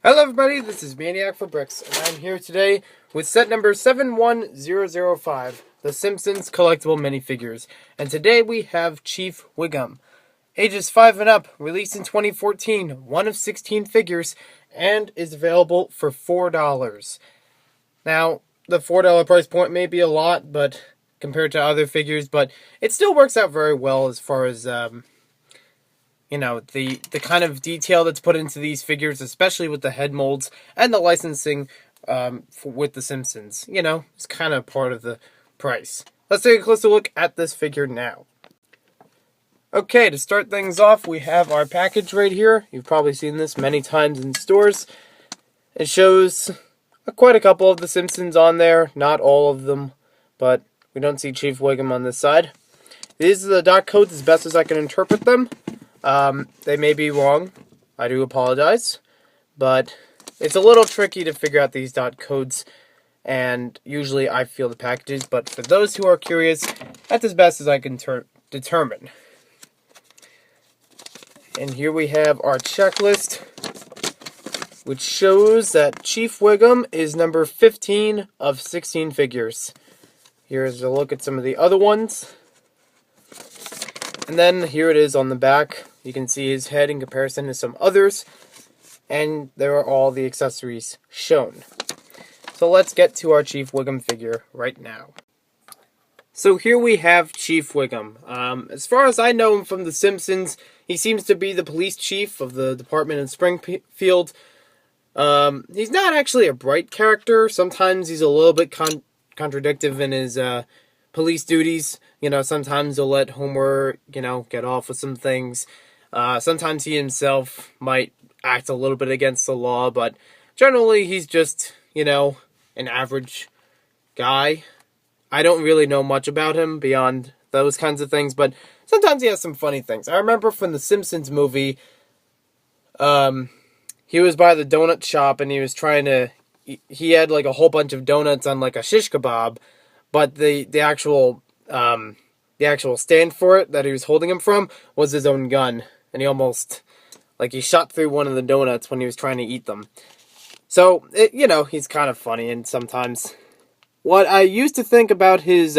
Hello everybody, this is Maniac for Bricks, and I'm here today with set number 71005, the Simpsons collectible minifigures. And today we have Chief Wiggum. Ages 5 and up, released in 2014, one of 16 figures, and is available for $4. Now, the $4 price point may be a lot, but compared to other figures, but it still works out very well as far as the kind of detail that's put into these figures, especially with the head molds and the licensing with the Simpsons. It's kind of part of the price. Let's take a closer look at this figure now. Okay, to start things off, we have our package right here. You've probably seen this many times in stores. It shows quite a couple of the Simpsons on there, not all of them, but we don't see Chief Wiggum on this side. These are the dot codes as best as I can interpret them. They may be wrong. I do apologize. But it's a little tricky to figure out these dot codes. And usually I feel the packages. But for those who are curious, that's as best as I can determine. And here we have our checklist, which shows that Chief Wiggum is number 15 of 16 figures. Here's a look at some of the other ones. And then here it is on the back. You can see his head in comparison to some others. And there are all the accessories shown. So let's get to our Chief Wiggum figure right now. So here we have Chief Wiggum. As far as I know him from The Simpsons, he seems to be the police chief of the department in Springfield. He's not actually a bright character. Sometimes he's a little bit contradictive in his police duties. Sometimes he'll let Homer, get off with some things. Sometimes he himself might act a little bit against the law, but generally he's just, an average guy. I don't really know much about him beyond those kinds of things, but sometimes he has some funny things. I remember from the Simpsons movie, he was by the donut shop and he was he had like a whole bunch of donuts on like a shish kebab, but the actual stand for it that he was holding him from was his own gun. And he shot through one of the donuts when he was trying to eat them. So, he's kind of funny, and sometimes. What I used to think about his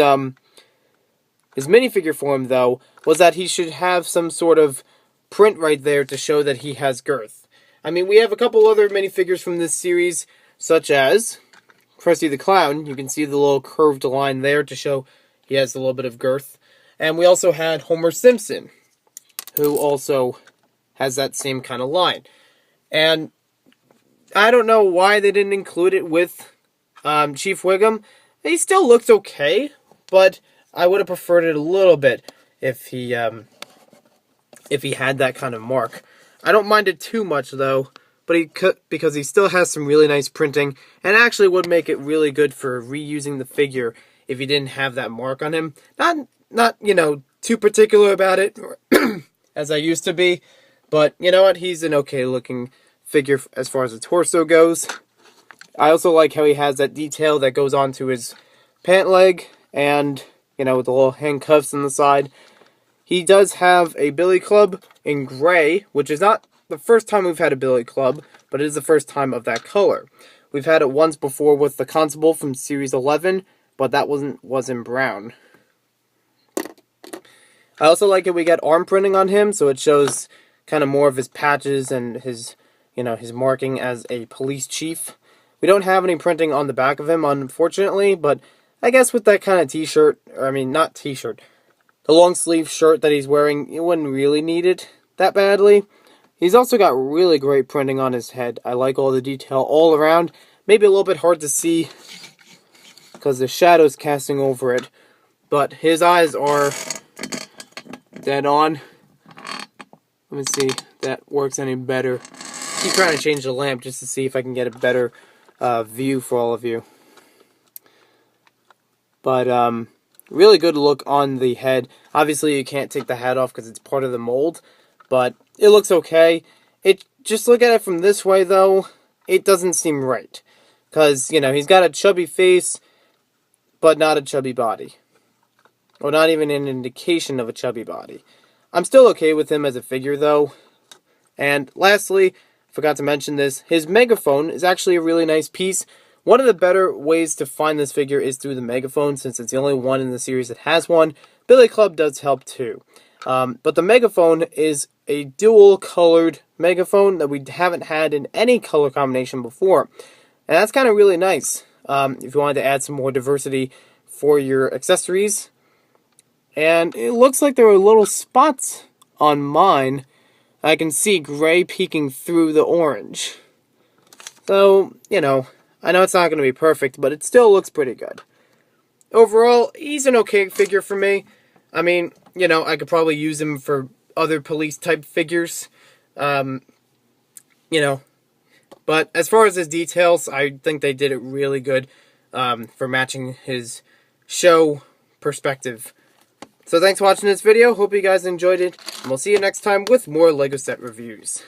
minifigure form, though, was that he should have some sort of print right there to show that he has girth. I mean, we have a couple other minifigures from this series, such as Krusty the Clown. You can see the little curved line there to show he has a little bit of girth. And we also had Homer Simpson, who also has that same kind of line. And I don't know why they didn't include it with Chief Wiggum. He still looks okay, but I would have preferred it a little bit if he had that kind of mark. I don't mind it too much though, but because he still has some really nice printing, and actually would make it really good for reusing the figure if he didn't have that mark on him. Not too particular about it as I used to be, but you know what? He's an okay looking figure as far as the torso goes. I also like how he has that detail that goes onto his pant leg and, with the little handcuffs on the side. He does have a billy club in gray, which is not the first time we've had a billy club, but it is the first time of that color. We've had it once before with the constable from Series 11, but that was in brown. I also like it we get arm printing on him, so it shows kind of more of his patches and his marking as a police chief. We don't have any printing on the back of him, unfortunately, but I guess with that kind of t-shirt, not t-shirt, the long sleeve shirt that he's wearing, it wouldn't really need it that badly. He's also got really great printing on his head. I like all the detail all around. Maybe a little bit hard to see because the shadow's casting over it, but his eyes are dead on. Let me see if that works any better. Keep trying to change the lamp just to see if I can get a better view for all of you. But really good look on the head. Obviously you can't take the hat off because it's part of the mold, but it looks okay. Just look at it from this way though, it doesn't seem right. Because, he's got a chubby face, but not a chubby body. Or not even an indication of a chubby body. I'm still okay with him as a figure though. And lastly, forgot to mention this, his megaphone is actually a really nice piece. One of the better ways to find this figure is through the megaphone, since it's the only one in the series that has one. Billy Club does help too. But the megaphone is a dual-colored megaphone that we haven't had in any color combination before. And that's kind of really nice if you wanted to add some more diversity for your accessories. And it looks like there are little spots on mine. I can see gray peeking through the orange. So, you know, I know it's not going to be perfect, but it still looks pretty good. Overall, he's an okay figure for me. I mean, you know, I could probably use him for other police-type figures. You know, but as far as his details, I think they did it really good for matching his show perspective. So thanks for watching this video. Hope you guys enjoyed it. And we'll see you next time with more LEGO set reviews.